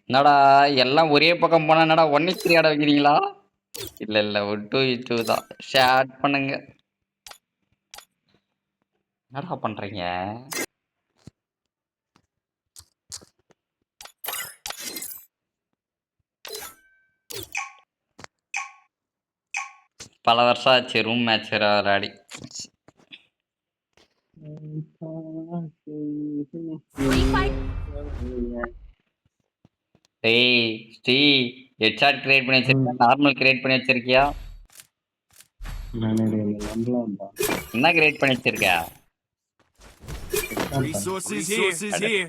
என்னடா எல்லாம் ஒரே பக்கம் போனா என்னடா 1:3 ஆட வைக்கிறீங்களா? இல்ல இல்ல ஒரு 2:2 தான். ஷேர் பண்ணுங்க. என்னடா பண்றீங்க? பல வருஷம் ஆச்சு ரூம் மேட்ச் விளையாடி. டேய் ஸ்ரீ ஹெட்ஷாட் கிரியேட் பண்ணி வச்சிருக்கியா? நார்மல் கிரியேட் பண்ணி வச்சிருக்கியா? என்ன கிரியேட் பண்ணி வச்சிருக்க?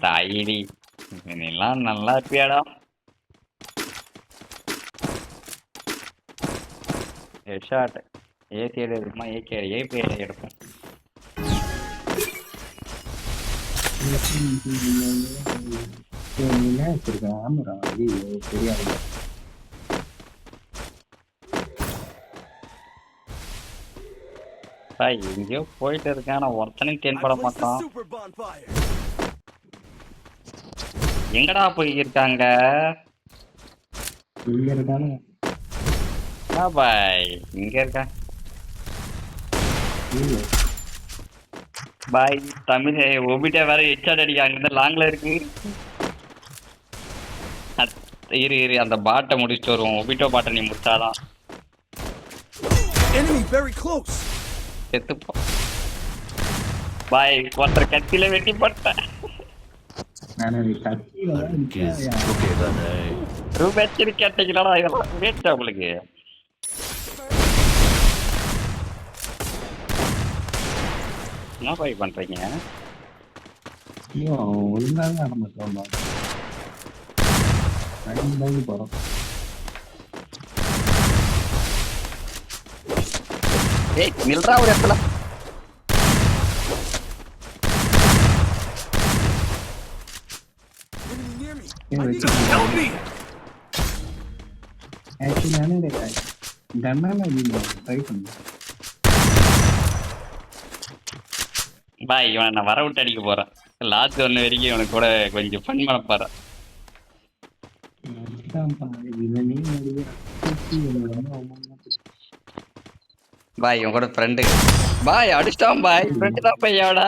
தாயிடி நீலாம் நல்லா இருப்பியாடா. ஹெட்ஷாட் ஏசி எடுக்குமா? ஏகே ஏபி எடுப்போம். எங்கேயோ போயிட்டு இருக்கேன். நான் ஒருத்தனையும் தென்பட மாட்டான். எங்கடா போயிருக்காங்க? பாய் இங்க இருக்க பாய். தமிழ் ஒபிட்ட வேற ஹெட்ஷாட் அடிக்க அங்கிருந்து லாங்ல இருக்கு. இரு இரு அந்த பாட்டை முடிச்சுட்டு வருவோம். ஒபிட்டோ பாட்டை நீ முடிச்சாதான் செத்துப்போ. பாய் ஒருத்தர் கத்தியில வெட்டி போட்டேன். கேட்டீங்களா இதெல்லாம் வேஸ்டா உங்களுக்கு? என்ன பாய் பண்றீங்க? ஏய் நில்றா ஒரு இடத்துல. பாய் இவனை நான் வர விட்டு அடிக்க போறேன். லாஸ்ட் ஒன்று வரைக்கும் இவனுக்கு கூட கொஞ்சம் ஃபன் பண்ண போறேன். பாய் இவன் கூட ஃப்ரெண்டு. பாய் அடிச்சிட்டான் பாய். ஃப்ரெண்டு தான் பையாடா.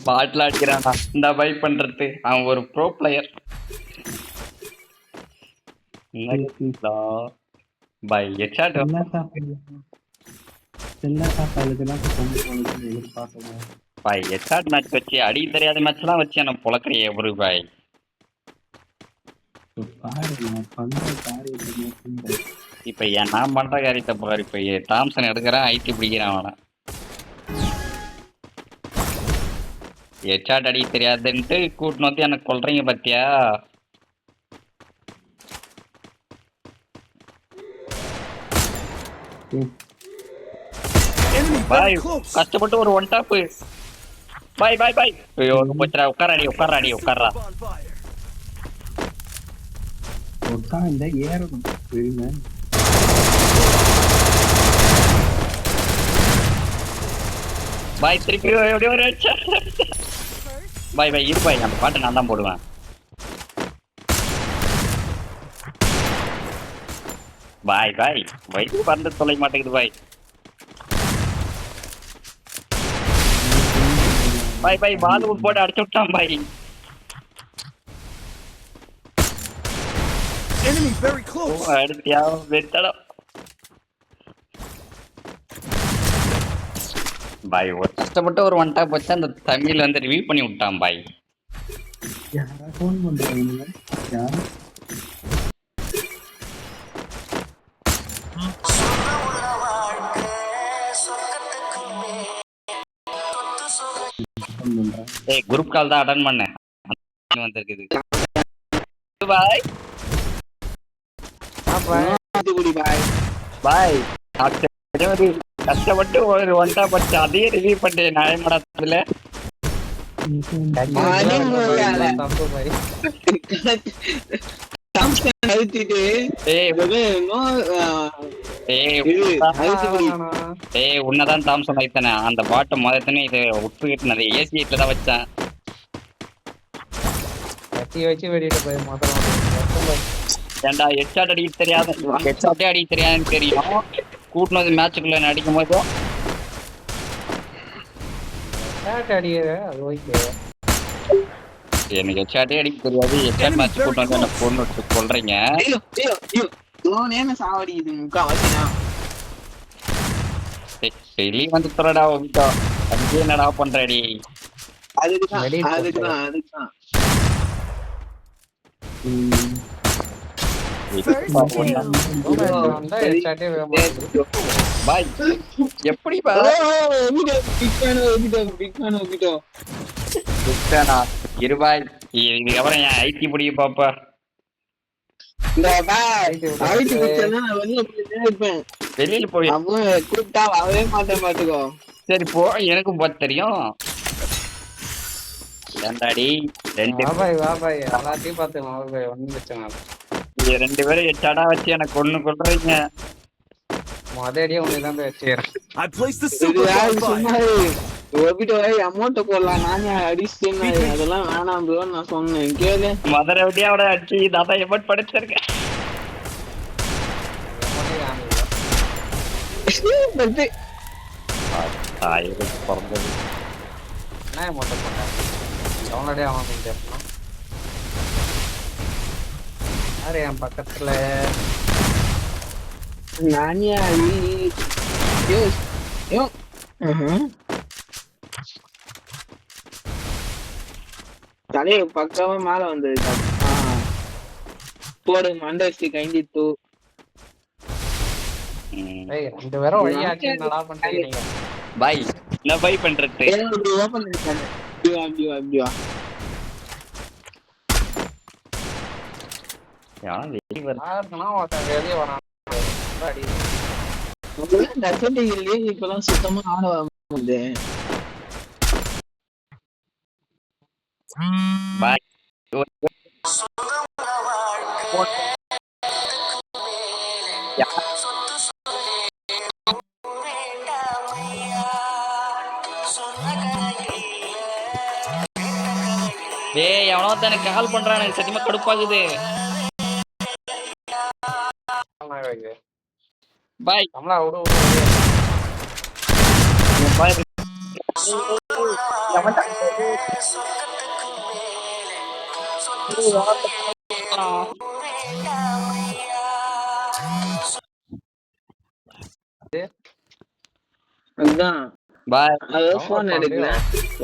பாட்டில் அடிக்கிறான்டா. இந்த பாய் பண்றது அவன் ஒரு ப்ரோ பிளேயர். பாய் ஹெட்ஷாட் பாய் ஹெட்ஷாட் மேட்ச் வச்சு அடி தெரியாத மேட்ச்லாம் வச்சு என்ன பொழக்கிறியே ஒரு பாய். இப்ப ஏன் நான் பண்ற காரியத்தை பாரு. இப்ப டாம்சன் எடுக்கிறேன் ஐடி பிடிக்கிறான் அவனை. ஹெட்ஷாட் அடி தெரியாதுன்ட்டு கூட்டின்னு வந்து எனக்கு கொல்றீங்க பாத்தியா? பாய் கஷ்டப்பட்டு ஒரு ஒன் டாப். பாய் பாய் பாய். ஐயோ போச்சுடா. உட்காராடி உட்காராடி உட்காரா. பாய் திருப்பி எப்படி ஒரு பாய் பாய் இரு பாய். அந்த பாட்டை நான் தான் போடுவேன். பாய் பாய் வயிற்று பறந்து தொலை மாட்டேங்குது பாய். பாய் பாய் பால் போட்டு அடிச்சு விட்டான் பாய். அடிச்சியா வெட்டடம் பாய். ஒரு கஷ்டப்பட்டு ஒரு ஒன் டாப் வச்சு அந்த தமிழ் வந்து ரிவ்யூ பண்ணி விட்டான் பாய். ஏய் குரூப் கால் தான் அட்டெண்ட் பண்ணேன். வந்திருக்குது பாய். பாய் கஷ்டப்பட்டு ஒரு ஒன் டாப் வச்சு அதையே ரிவ்யூ பண்ணேன். நியாயமாடத்துல உன்னதான் தாம்சன் வைத்தன அந்த பாட்டை முதத்தனே இது உட்புகிட்டு ஏசி தான் வச்சேன். வச்சு வெடிட்டு போய் முதல்ல ஏன்டா ஹெட்ஷாட் அடிக்க தெரியாத ஹெட்ஷாட்டே அடிக்க தெரியாதுன்னு தெரியும். கூட்டினு வந்து மேட்சுக்குள்ள அடிக்கும் போது அடிக்கிற அது ஓகே. எனக்கு ஹெட்ஷாட்டே அடிக்க தெரியாது. ஹெட்ஷாட் மேட்ச் கூட்டு வந்து என்ன பொண்ணு வச்சு கொல்றீங்க. வெளியே வந்து துறடா விட்டா அங்கே என்னடா பண்றடி. பாய் எப்படி இருபாய் இதுக்கப்புறம் என் ஐடி பிடிக்க பாப்பா. வெளியில போய் கூப்பிட்டா வரவே மாட்டேன் பாத்துக்கோ. சரி போ, எனக்கும் பார்த்து தெரியும். ஏண்டாடி எல்லாத்தையும் பார்த்து ரெண்டு பேரும் எச்சாடா வச்சு எனக்கு ஒண்ணு கொள்றீங்க. மொதடியே உனக்குதான் போய் வச்சுக்கிறேன். அமௌண்ட் போடலாம் நானே அடிச்சேன். அதெல்லாம் வேணாம் ப்ரோ நான் சொன்னேன் கேளு. மதுரை விட்டியா அவட அடிச்சு தாத்தா எஃபர்ட் படிச்சிருக்கேன். என் பக்கத்துல நானியா தலைய பக்கமா மேல வந்தது. போடு மண்டஸ்டி கைந்தித்து. ரெண்டு பேரும் வழியாச்சு என்னடா பண்றீங்க? பாய் என்ன பாய் பண்றது? ஓபன் பண்ணிட்டாங்க. அப்படியா யார் வெளிய வரனா ஒருத்தன் வெளிய வரான். இப்பெல்லாம் சுத்தமா ஆட வருது. பாய் ஏய் எவனோ எனக்கு கால் பண்றான், எனக்கு சத்தியமா கடுப்பாகுது. பாய் நம்மளா விடு பாய் பாய்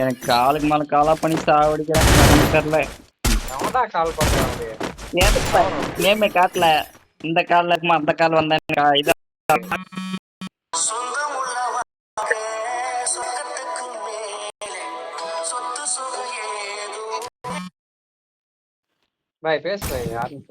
எனக்கு காலுக்கு மேல காலா பண்ணி சாவடிக்கிறேன். தெரியல கால் பண்றேன் நேமே காட்டல. இந்த கால்ல இருக்குமா அந்த கால் வந்தேன். இத பாய் பேசுறேன் யாரும்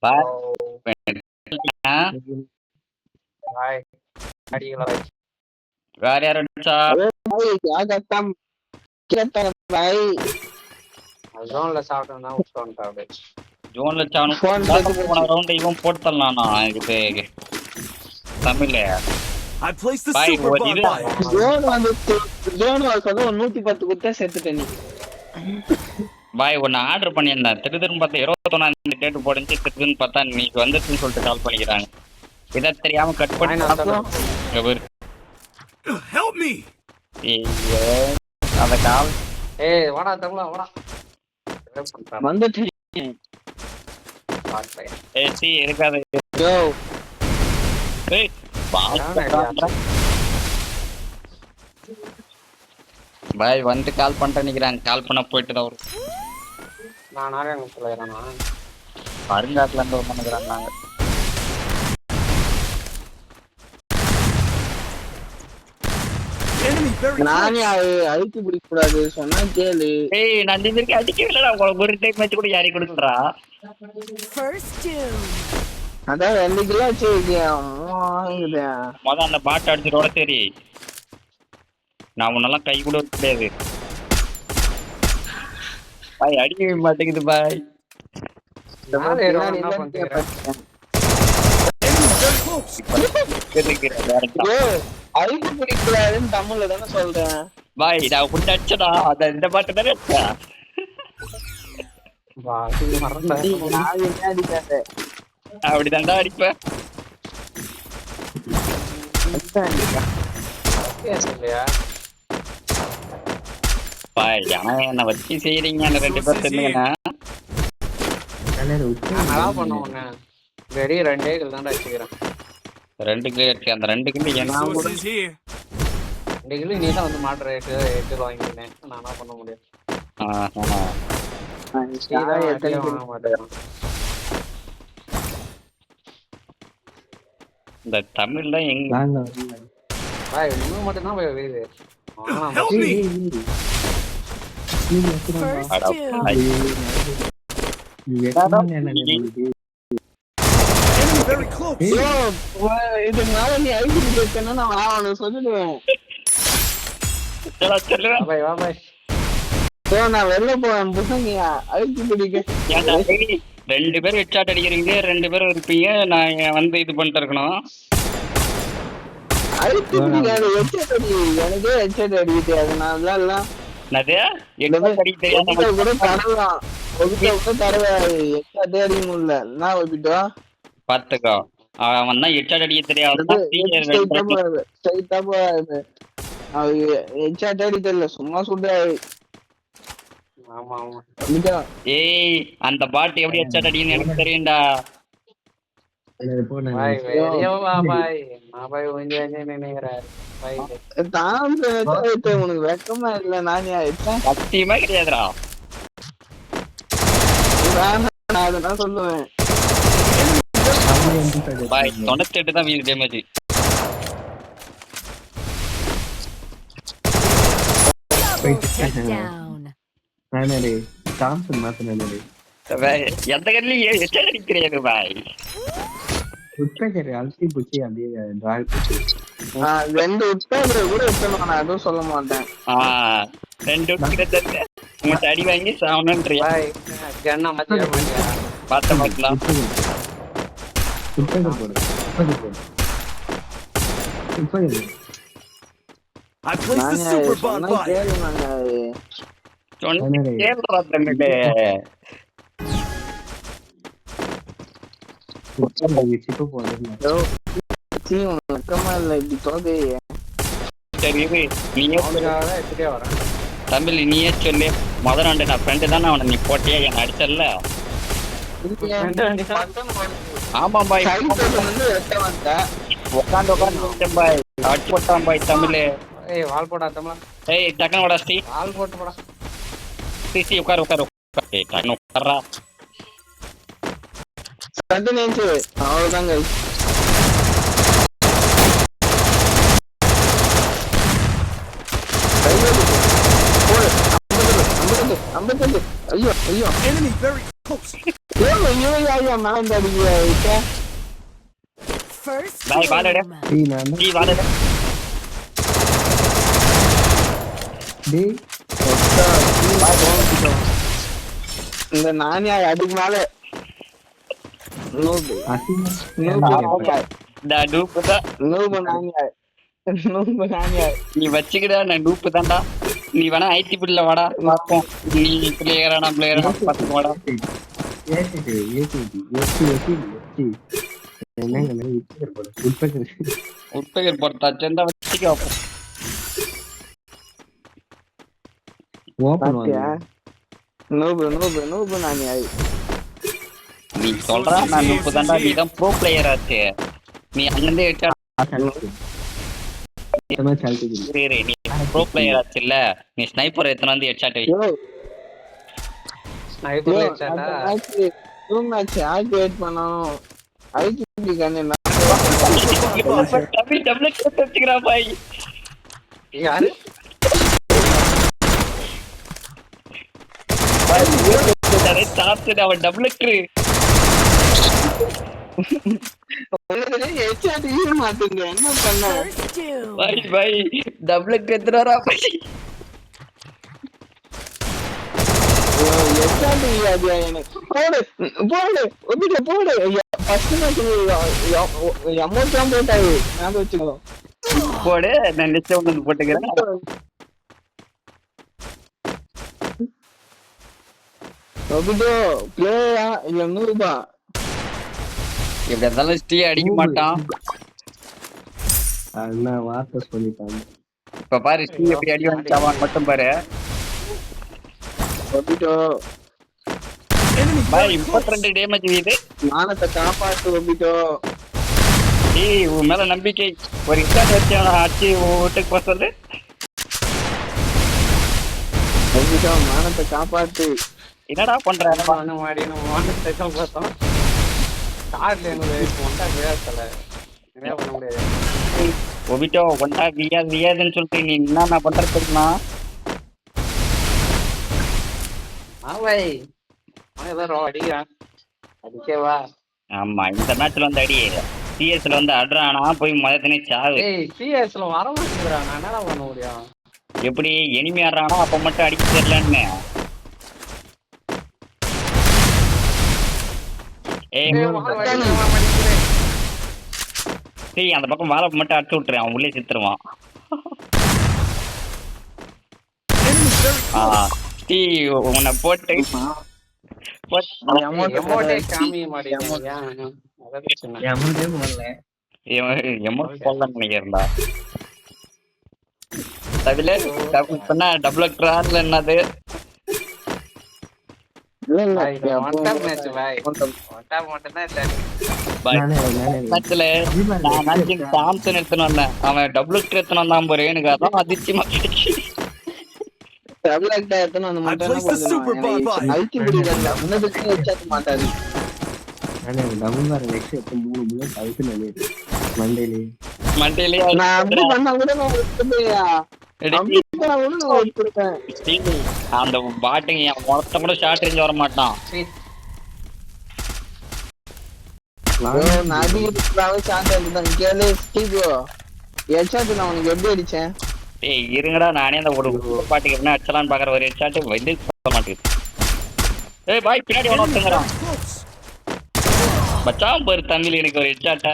பாய். பாய் அடிக்கலாம் வச்சு. வேற யார் அடிச்சா? क्या करता क्या कर भाई அது ஜோன்ல சாப்பிட்டோம்னா விட்டு அப்படியே. ஜோன்ல சாணும் Phone போட்டு போன ரவுண்ட் இவன் போட்டலாம் நான் இது தமிழ்ல I placed the Bye, super what bomb is by. Zone வந்து जोन வந்து 110 குத்த செத்துட்ட நீ பாய் ஒன்னு ஆர்டர் பண்ணியிருந்தேன் திருதுன்னு பார்த்தா 21 டேட் போடுச்சு திருதுன்னு பார்த்தா இன்னைக்கு வந்துருச்சுன்னு சொல்லிட்டு கால் பண்ணிக்கிறாங்க இதை தெரியாம கட் பண்ணி Help me. அந்த கால் ஏய் வாடா தமிழா வாடா. என்ன பண்றான்? வந்துட்டு பாக்கல. சி இருக்காது யோ ஏய் பாய் வந்து கால் பண்ணிட்டு நிக்கிறாங்க கால் பண்ண போயிட்டு தான் வரும் நான் நாராயணன் சொல்லிடுறேன்னா அருங்காட்டுல இருந்து வந்து நிக்கிறாங்க நாங்க Enemy very நானே close. அழுத்தி பிடிக்க கூடாது சொன்னா கேளு ஏய் நான் இந்த மாதிரி அடிக்கவே இல்லடா உங்களுக்கு ஒரு டைம் மேட்ச் கூட யாரையும் கொடுக்குறா First doom. அதான் 2 கிலோ வச்சிருக்கியா மொதல் அந்த பாட்டை அடிச்சிட்டோட சரி நான் முன்னெல்லாம் கை கூட கிடையாது பாய் அடிக்கவே மாட்டேங்குது பாய் என்ன பண்றீங்க? Enemy very close. அழுத்தி பிடிக்க கூடாதுன்னு தமிழ்ல தானே சொல்றேன் பாய் நான் புட்டு அடிச்சடா அந்த இந்த பாட்டு தானே அடிச்சேன் வா இது மறந்தேன். நான் என்ன அடிக்காத அப்படிதான்டா அடிப்பேன் கேஸ் இல்லையா? பாய் ஆனா என்ன வச்சு செய்யறீங்க அந்த 2 பேர் தெரிஞ்சுக்கண்ணா நான் நல்லா பண்ணுவோங்க. வெடி 2 கில் தான் அடிச்சுக்கிறேன். 2 கிலோ இருக்கு அந்த 2 கிலோ என்ன Resources here. 2 கில் நீ தான் வந்து மாட்டுற 8 வாங்கினேன். நான் என்ன பண்ண முடியும்? நீ தான் எத்தனை வாங்க மாட்டேன். இந்த தமிழ்ல எங்க பாய் இன்னும் மட்டும் தான் போய் வீடு. Help me. First அட doom. பாய். Enemy very close. ஐயோ, இதுனால நீ அழுத்தி பிடிக்கன்னா நான் அவனுக்கு சொல்லிடுவேன் சரி, சொல்லுடா. பாய் வா பாய். நான் வெளில போவேன் புசங்கியா அழுத்தி பிடிக்க ஏன்டா, டேய், 2 பேர் ஹெட்ஷாட் அடிக்கிறீங்க 2 பேரும் இருப்பீங்க நான் வந்து இது பண்ணிட்டு இருக்கணும் அழுத்தி பிடிக்காது ஹெட்செட் அடி எனக்கே ஹெட்செட் அடிக்கிட்டு அதனால எல்லாம் என்னது ஹெட்ஷாட் அடிக்க தெரியாம ஒருத்த கூட தடலாம் ஒருத்த கூட தடவாது ஹெட்செட்டே அடிக்க முடியல என்ன வைப்பிட்டோ பாத்துக்கோ அவன் தான் ஹெட்ஷாட் அடிக்க தெரியாத ஸ்ட்ரைட்டா போகாது ஹெட்செட் அடி தெரியல சும்மா சுட்டாது ஆமா ஆமா. ஏய் அந்த பாட்டு எப்படி ஹெட்ஷாட் அடிக்குன்னு எனக்கு தெரியும்டா பாய் வெளியே வா பாய். நான் பாய் கொஞ்சம் நினைக்கிறேன். பாய் தான் உனக்கு வெக்கமா இல்ல நான் ஆயிட்டேன் சத்தியமா கிடையாதுடா நான் அதெல்லாம் சொல்லுவேன் பாய் 98 தான் வீடு டேமேஜ் Double down. எந்த கண்ணிலையும் ஹெட்ஷாட் அடிக்க தெரியாது பாய் 2 உட்காந்து கூட எத்தனை நான் எதுவும் சொல்ல மாட்டேன் 2 தெரிஞ்ச உங்கள்கிட்ட அடி வாங்கி சாவணுன்றியா பாய் கண்ணா மாத்திர மாட்டியா? பார்த்த மாட்டலாம் I placed the super bomb சொன்னா by. கேளு நாங்க கேள்றா தம்பிட்டு உனக்கு வெக்கமா இல்ல இப்படி தோகையே சரி இரு, நீயே சொல்லு. அவனுக்காக தான் எடுத்துட்டே வரேன். தமிழ் நீயே சொல்லு முதல் ரெண்டு நான் ஃப்ரெண்டு தானே அவனை நீ போட்டியா என்ன அடிச்சல்ல ஆமா பாய் உட்காந்து உட்காந்து பாய் அடிச்சு போட்டான் பாய் தமிழ் ஏய் வால் போடா தமிழா. ஏய் டக்குனு வாடா ஸ்ரீ வால் போட்டு போடா. ஸ்ரீ உட்காரு உட்காரு ஏய் டக்குனு உட்கார்றா அவ்வளவுதாங்க ஐயோ ஐயோ Enemy very close. ஐயோ ஐயோ மேல அடிக்க First Bye, bye, doom. டேய் நான் தான் டீ வாடா. டேய் இந்த நானியா அதுக்கு மேல நூபு அசிங்கமா நான் டூப்பு தான். நூபு நானியா நூபு நானியா நீ வச்சுக்கிடா, நான் டூப்பு தான்டா. நீ வேணா ஐடி பில்ல வாடா பார்ப்போம். நீ பிளேயரானா பார்த்து வாடா. உட்பெயர் போட்டாச்சு இருந்தா வச்சுக்க வைப்போம். பாத்தியா நூபு நூபு நூபு நானியா நீ சொல்றா நான் டூப்பு தான்டா. நீ தான் ப்ரோ பிளேயர் ஆச்சு. நீ அங்கிருந்தே வச்சா நீ ப்ரோ பிளேயர் ஆச்சு இல்ல. நீ ஸ்னைப்பர் எத்தனை வந்து ஹெட்ஷாட் வை. ஸ்னைப்பர் ஹெட்ஷாட்டா? ரூம் மேட்ச் ஆக்டிவேட் பண்ணனும். ஐடி கண்ணு டபுள் டபுள் கிளிக் வச்சுக்கிறா பாய். யாரு? அவன் டபுள் கிளிக் ஹெட்ஷாட் ஈர மாட்டேங்க. என்ன பண்ண First doom. பாய் பாய் டபுள் கிளிக் எத்தனாரா பாய். ஹெட்ஷாட் ஈராது எனக்கு. போடு போடு ஒபிட்ட போடு. ஃபர்ஸ்ட் மேட்ச் அமௌண்ட் தான் போட்டாரு. நான் வச்சுக்கோ போடு. நான் லிஸ்ட் வந்து போட்டுக்கிறேன். ஒபிட்டோ பிளேயா இல்ல நூபா? எப்படி இருந்தாலும் ஸ்டீ அடிக்க மாட்டான். அண்ணா வார்த்தை சொல்லிட்டாங்க. இப்ப பாரு ஸ்டீ எப்படி அடி வாங்கிட்டான் மட்டும் பாரு. ஒபிட்டோ Enemy பாய் very close. 32 டேமேஜ் வீது. மானத்தை காப்பாத்து ஒபிட்டோ. டேய் உன் மேல நம்பிக்கை. ஒரு இன்ஸ்டாட் வச்சு அவனை அடிச்சு வீட்டுக்கு போக சொல்லு. ஒபிட்டோ மானத்தை காப்பாத்து. என்னடா பண்ற? அந்த மாதிரி நம்ம வானத்தை தான் பார்த்தோம். கார்ல எனக்கு ஒண்டா விளையாடல. என்ன பண்ண முடியாது. ஒபிட்டோ ஒண்டா வியாதுன்னு சொல்லிட்டு நீ என்ன பண்றது தெரியுமா? பாய் அவன் ஏதோ அடிக்கிறான். அடிக்கவா? ஆமா இந்த மேட்ச்ல வந்து அடி. சிஎஸ்ல வந்து அட்றானா போய் மதத்தினே சாவு. ஏய் சிஎஸ்ல வர மாட்டேங்கிறா. நான் என்னடா பண்ண முடியும்? எப்படி எனிமி ஆடுறானா அப்ப மட்டும் அடிக்க தெரியலன்னு. ஏய் சரி அந்த பக்கம் வாழை மட்டும் அடிச்சு விட்டுறேன். அவன் உள்ளே சித்துருவான். Enemy very close. டீ உன்னை போட்டு எமோட்டே காமிய மாட்டேங்குது. அதான் சொன்னேன். எவன்டே வரல. எமௌண்ட் போடலாம்னு நினைக்கிறேன்டா. தவிர பண்ணா டபுள் ட்ரான்ல என்னது இல்ல இல்ல இது ஒன் டாப் மேட்ச் பாய். ஒன் டாப் மட்டும் தான் இல்ல. மேட்ச்ல நான் மேட்சிங் சாம்சன் எடுத்துன்னு வந்தேன். அவன் டபுள் எடுத்துன்னு வந்தான் பாரு. எனக்கு அதான் அதிர்ச்சியமா கிடைச்சு. டபுள்டா எத்தனை அந்த I placed the super bot. ID பிடிக்கல. முன்னதுக்கு ஹெட்ஷாட் மாட்டாரு. நானே டபுள் பார் நெக்ஸ்ட் எடுத்து 3 புல்லட் அவுட் நினைக்கிறேன். மண்டேலி மண்டையிலேயே நான் அப்படி பண்ணா கூட நான் ஒத்துப்பையா. அப்படி பண்ணா கூட நான் ஒத்துப்பேன். அந்த பாட்டுங்க என் மொத்த கூட ஷார்ட் ரேஞ்ச் வர மாட்டான். நான் அடிக்கிறதுக்காக சான்ஸ் எடுத்தேன். கேளு ஸ்டீவோ. ஹெட்ஷாட் நான் உனக்கு எப்படி அடிச்சேன்? ஏய் இருங்கடா நானே அந்த ஒரு பாட்டுக்கு என்ன அடிச்சலான்னு பாக்குற ஒரு ஹெட்ஷாட் வந்து சொல்ல மாட்டேங்குது. ஏய் பாய் பின்னாடி Enemy ஒருத்தங்கறான். very close. மச்சான் பாரு தமிழ் எனக்கு ஒரு ஹெட்ஷாட்.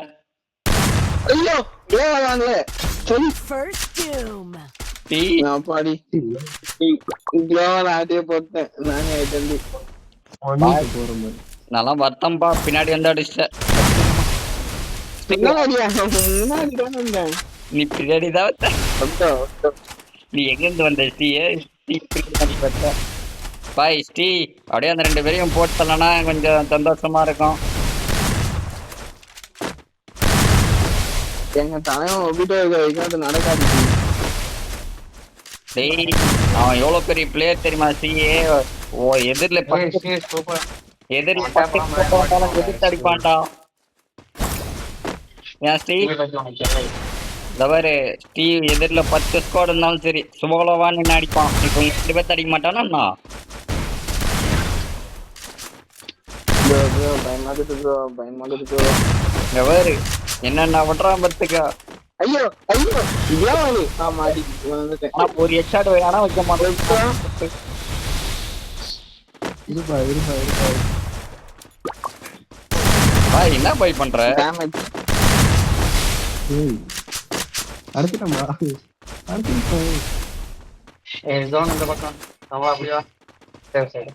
ஐயோ ஏன் வாங்கல சொல்லி First doom. டேய் நான் பாடி க்ளோவல் ஆட்டே போட்டேன் நானே ஐட்டண்டி. ஒன்னுக்கு போற மாதிரி. நல்லா வருத்தம்பா பின்னாடி வந்து அடிச்ச. பின்னாடியா முன்னாடி தான் வந்தேன். நீ பின்னாடி தான் வந்த. வந்தோ நீ எங்க இருந்து வந்த ஸ்டீயே? ஸ்டீ பின்னாடி வந்த. பாய் ஸ்டீ அப்படியே அந்த 2 பேரையும் போட்டலனா கொஞ்சம் சந்தோஷமா இருக்கும். எங்க தலைவன் ஒப்பிட்டு வைக்க அது நடக்காது. டேய் அவன் எவ்வளவு பெரிய பிளேயர் தெரியுமா ஸ்டீயே? ஓ எதிரில சூப்பர். எதிரில போட்டாலும் எதிர்த்து அடிப்பான்டா. ஏன் ஸ்டீ தவறு ஸ்டீ எதிரில 10 ஸ்குவாட் இருந்தாலும் சரி சுபகலவான் நின்று அடிப்பான். இப்போ 2 பேர்த்து அடிக்க மாட்டானா? பயமாகுது ப்ரோ பயமாகுது ப்ரோ. தவறு என்னென்ன பண்றான் பத்துக்கா. ஐயோ ஐயோ ஏன் ஆமா அடி வந்துட்டேன். ஒரு ஹெட்ஷாட் வேணா வைக்க மாட்டேன். இருப்பா. பாய் என்ன பாய் பண்ற? டேமேஜ் ஏய் அடுத்துட்டா. ஜோன் இந்த பக்கம் நம்ம அப்படியா சரி சரி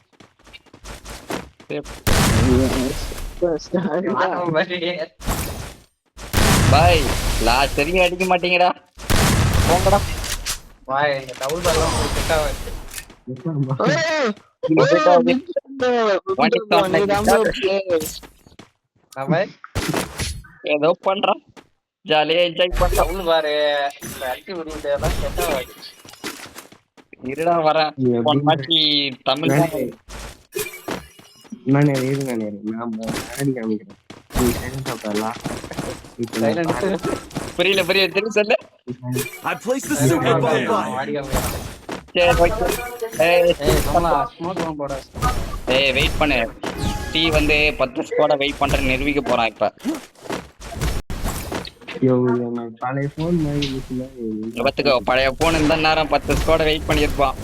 பாய் லாஸ்ட் சரிங்க அடிக்க மாட்டீங்கடா. போங்கடா. வாய் டபுள் பால்லாம் செட் ஆகாது. நம்ம ஏதோ பண்றான் ஜாலியா என்ஜாய் பண்றான். டபுள் பாரு இந்த ஆக்டிவிட்டி எல்லாம் செட் ஆகாது. இருடா வரேன். போன மாட்டி தமிழ் நானே நான் முன்னாடி காமிக்கிறேன். நீ சைலண்டா உட்காரலாம். புரியல திரும்பி சொல்லு. I placed the super bomb by. சரி ஓகே. ஸ்மோக் போட வெயிட் பண்ணு. டீ வந்து 10 ஸ்குவாட வெயிட் பண்றேன்னு நிரூபிக்க போறான் இப்ப. பழைய போன் மாதிரி பத்துக்கோ பழைய போன் இந்த நேரம் 10 ஸ்குவாட வெயிட் பண்ணிருப்பான்.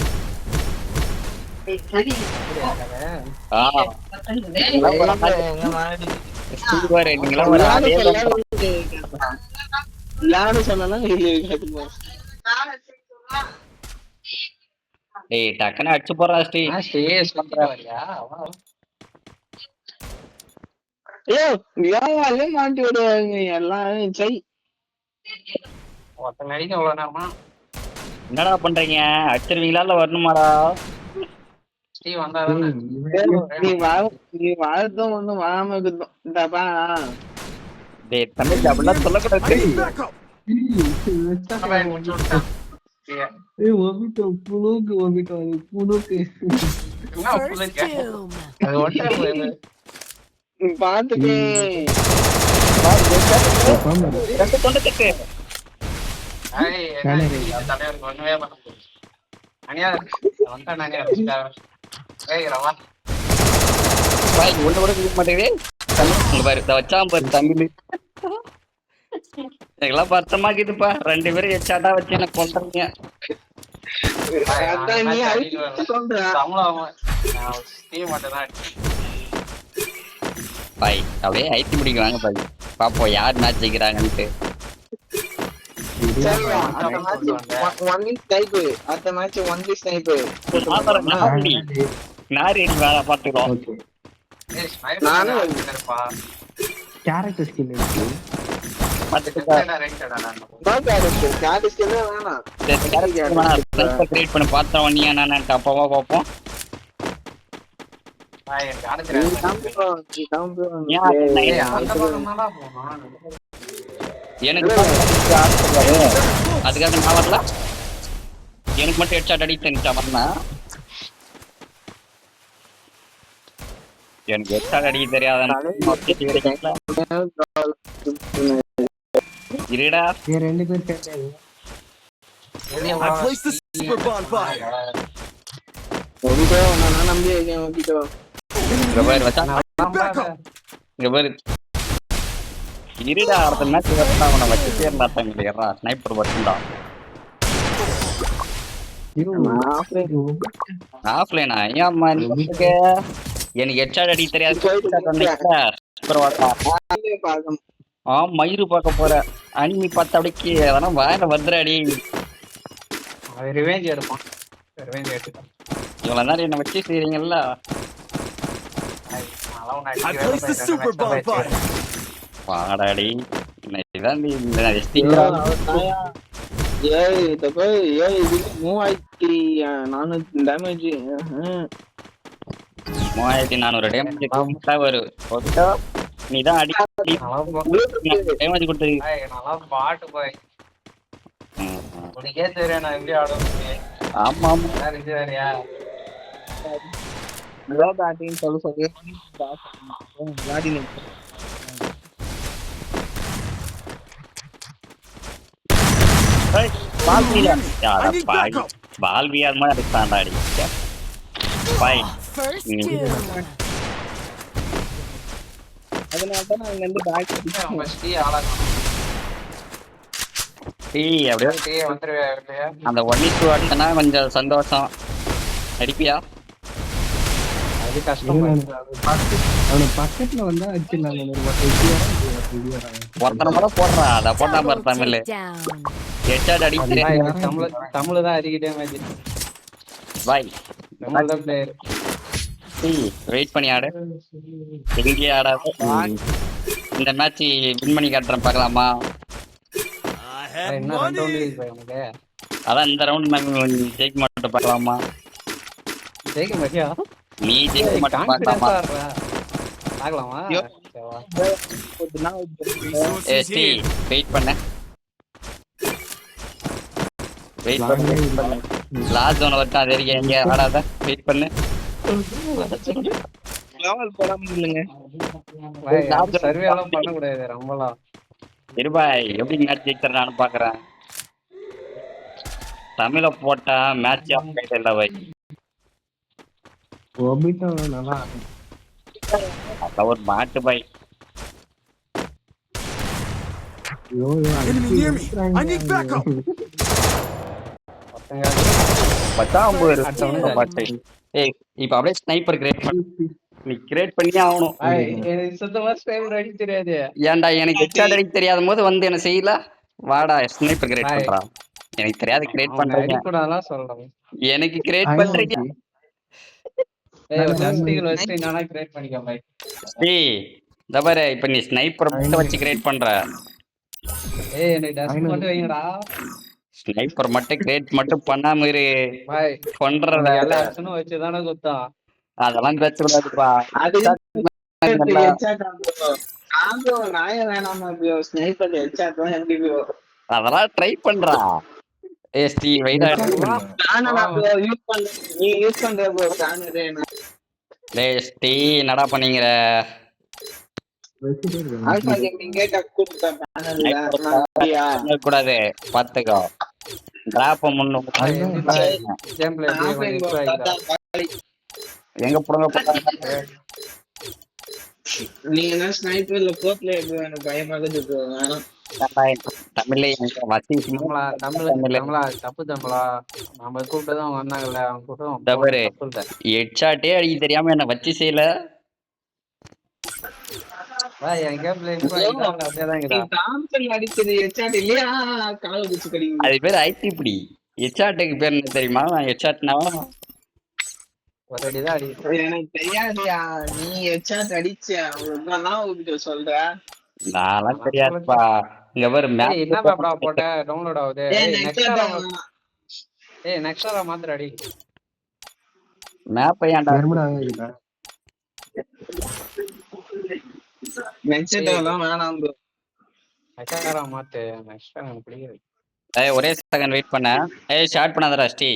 யாரும் சொன்னா ஏய் டக்குன்னு அடிச்சு போறா ஸ்ரீ. ஸ்டேஸ் பண்றாரியா ஐயோ யாராலே மாட்டி விடுவாங்க எல்லாம். சை ஒருத்தன் நடிக்க வேணாமா? என்னடா பண்றீங்க? அடிச்சிருவீங்களா இல்ல வரணுமாடா? ஸ்டீ வந்தாதானே நீ வாழ்த்தும் ஒண்ணும் வராம இருக்குதும். இந்தப்பா டேய் தமிழ் அப்படிலாம் சொல்லக்கூடாது. Back up. புழுக்கு First doom. பாத்துக்கே ரெண்டு தொண்டத்துக்கு தலைவருக்கு ஒண்ணுமே பண்ண முடியாது. அனியா வந்துட்டான் அனியா ஏய் ரவா பாய் ஒண்ணு கூட கேட்க மாட்டேங்குதே. தமிழ் பாரு இதை வச்சான் பாரு தமிழ். இதெல்லாம் பத்தமாக்குதுப்பா. 2 பேரும் ஹெட்ஷாட்டா வச்சு எனக்கு கொண்டுறீங்க. நீ அழிச்சு சொல்ற பாய் அப்படியே ஐத்தி பிடிக்க வாங்க பாய். பாப்போம் யார் மேட்ச் ஜெயிக்கிறாங்கன்ட்டு. Only snipe. அடுத்த மேட்ச் ஒன்லி ஸ்னைப். நாரி வேலை பார்த்துக்கிறோம். நானும் கேரக்டர் ஸ்கின் இருக்கு. கிரியேட் பண்ணி பார்த்தோம். நீ என்ன அப்பாவா பார்ப்போம். எனக்கு அதுக்காக நான் வரல. எனக்கு மட்டும் ஹெட்ஷாட் அடிக்க தெரிஞ்சா வரனா? எனக்கு ஹெட்ஷாட் அடிக்க தெரியாத இருடா. 2 பேர் சேர்ந்தாங்க. I placed the super bomb by. நம்பி ஓகே இங்க பாரு வச்சா. Back up. இங்க பாரு இருடா. அடுத்த மேட்ச் வரணும். அவனை வச்சு சேர்ந்தாட்டாங்க இல்லையா? ஸ்னைப்பர் மட்டும்தான். ஆஃப்லைனா? ஏம்மா எனக்கு ஹெட்ஷாட் அடிக்க தெரியாது. மயிறு பார்க்க போற அனிமி பார்த்த அப்படிக்கு அதெல்லாம் வாயில வந்துடாடி. ரிவெஞ்ச் எடுப்பான். ரிவெஞ்ச் எடுத்துட்டான். இவ்வளவு நேரம் என்ன வச்சு செய்றீங்கல்ல. I placed the super bomb by. பாடாடி இதான் இந்த ஏய் தப்பா ஏய் இது 3400 டேமேஜ் 3400 டேமேஜ் வரும். நீதான் அடி டேமேஜ் கொடுத்தது. நல்லா பாட்டு போய் உனக்கே தெரியும் நான் எப்படி ஆடுவேன். ஆமா ஆமா இது வேறையா பேட்டிங் சொல்லு பால்வியார் மாதிரி அடிச்சாண்டா அடி. First doom. அதனாலதான் நான் இங்க இருந்து பேக் நம்ம ஸ்ரீ ஆளாக்கணும். அப்படியே ஸ்ரீ வந்துருவேன் இல்லையா? அந்த 1:2 அடிச்சனா கொஞ்சம் சந்தோஷம். அடிப்பியா? அது கஷ்டம். அவன பக்கத்துல வந்தா அடிச்சிடலாம். ஒருத்தனை கூட போடுறா, அதை போட்டா பாரு Double தமிழ். takedown. ஹெட்ஷாட் அடிக்கிறேன். தமிழ் தான் அடிக்கிட்டே மேட்ச். பாய். தமிழ் தான் பிளேயர். வெயிட் பண்ணி ஆடு. எங்கே ஆடாத. இந்த மேட்ச் வின் பண்ணி காட்டுறேன், பார்க்கலாமா? I have இன்னும் 2 money. ரவுண்ட் இருக்கு உனக்கு. அதான் இந்த ரவுண்ட் நாங்கள் ஜெயிக்க மாட்டோம், பார்க்கலாமா? ஜெயிக்க மாட்டியா? நீ ஜெயிக்க மாட்டோம், பார்க்கலாமா? கான்ஃபிடன்ஸா இருடா. பார்க்கலாமா? சரி வா. Resources ஸ்ரீ here. வெயிட் பண்ண. வெயிட் பண்ணு. லாஸ்ட் ஜோன் வரட்டும், அது வரைக்கும் எங்க ஆடாத. வெயிட் பண்ணு. லெவல் போடாம இல்லைங்க. பாய், சர்வே எல்லாம் பண்ண கூடாது ரொம்பலாம். இருபாய் எப்படி மேட்ச் ஜெயிக்கிறேன் நானும் பாக்குறேன். தமிழ போட்டா மேட்ச் ஆஃப் இல்ல பாய். ஒபிட்டோ நல்லா அதான் ஒரு மாட்டு பாய். Enemy near me. I need backup. பத்தாம் பாட்டு. ஏய் இப்ப அப்படியே ஸ்னைப்பர் கிரியேட் பண்ணு. நீ கிரியேட் பண்ணியே ஆகணும். பாய், எனக்கு சுத்தமா ஸ்னைப்பர் அடிக்க தெரியாது. ஏன்டா எனக்கு ஹெட்ஷாட் அடிக்க தெரியாத போது வந்து என்ன செய்யல? வாடா ஸ்னைப்பர் கிரியேட் பண்றா. எனக்கு தெரியாது கிரியேட் பண்றேன். அடிக்கூடாதான் சொல்றேன். எனக்கு கிரியேட் பண்றீங்க. ஏய், ஒரு டஸ்டிகள் வச்சு நானா கிரியேட் பண்ணிக்க பாய். ஏய் தபரே இப்ப நீ ஸ்னைப்பர் மட்டும் வச்சு கிரியேட் பண்ற. ஏய், எனக்கு டஸ்ட் மட்டும் வைங்கடா. ஸ்னைப்பர் மட்டும் கிரியேட் மட்டும் பண்ணாம இரு. பாய், பண்ற எல்லா ஆப்ஷனும் வச்சு தானே குத்தம். அதெல்லாம் பேச கூடாதுப்பா. அது ஆம்போ நாய வேணாமா ப்ரோ, ஸ்னைப்பர் ஹெட்ஷாட் தான் எம்டிபிஓ. அதெல்லாம் ட்ரை பண்றா. ஸ்ரீ வெயிட் நானா ப்ரோ யூஸ் பண்றேன், நீ யூஸ் பண்ற ப்ரோ காணுதே. ஸ்ரீ என்னடா பண்ணீங்கற? ஆல்பா கேமிங் கேட்ட கூப்பிட்டா பேனல்ல அப்படியா கூடாது பாத்துக்கோ. டிராப் முன்னு கேம் பிளே எங்க போடுங்க. நீங்க என்ன ஸ்னைப்பர்ல கோப்ல எனக்கு பயமாகுது ப்ரோ. தமிழ்ல வசி தமிழா தப்பு தமிழா. நம்ம கூப்பிட்டதும் அவங்க வந்தாங்கல்ல, அவங்க கூப்பிட்டோம். ஹெட்ஷாட்டே அடிக்க தெரியாம என்ன வச்சு செய்யல. என் கேம் பிளே அப்படியேதான். தாம்சன் அடிச்சது ஹெட்ஷாட் இல்லையா, கால குச்சி கடிக்குது. அது பேர் ஐடி இப்படி. ஹெட்ஷாட்டுக்கு பேர் என்ன தெரியுமா? ஹெட்ஷாட்னா ஒரு அடிதான் அடி. எனக்கு தெரியாதுயா, நீ ஹெட்ஷாட் அடிச்ச அவ்வளவுதான் உங்ககிட்ட சொல்ற. நான்லாம் தெரியாதுப்பா. இங்க பேர் ஏய், என்ன பேப்பரா போட்ட டவுன்லோட் ஆகுது. நெக்ஸ்ட் மாத்திர அடி. மேப் ஏன்டா வேணாம் ப்ரோ. மாத்து. நெக்ஸ்ட் எனக்கு பிடிக்காது. ஒரே செகண்ட் வெயிட் பண்ண. ஸ்டார்ட் பண்ணாதடா ஸ்ரீ.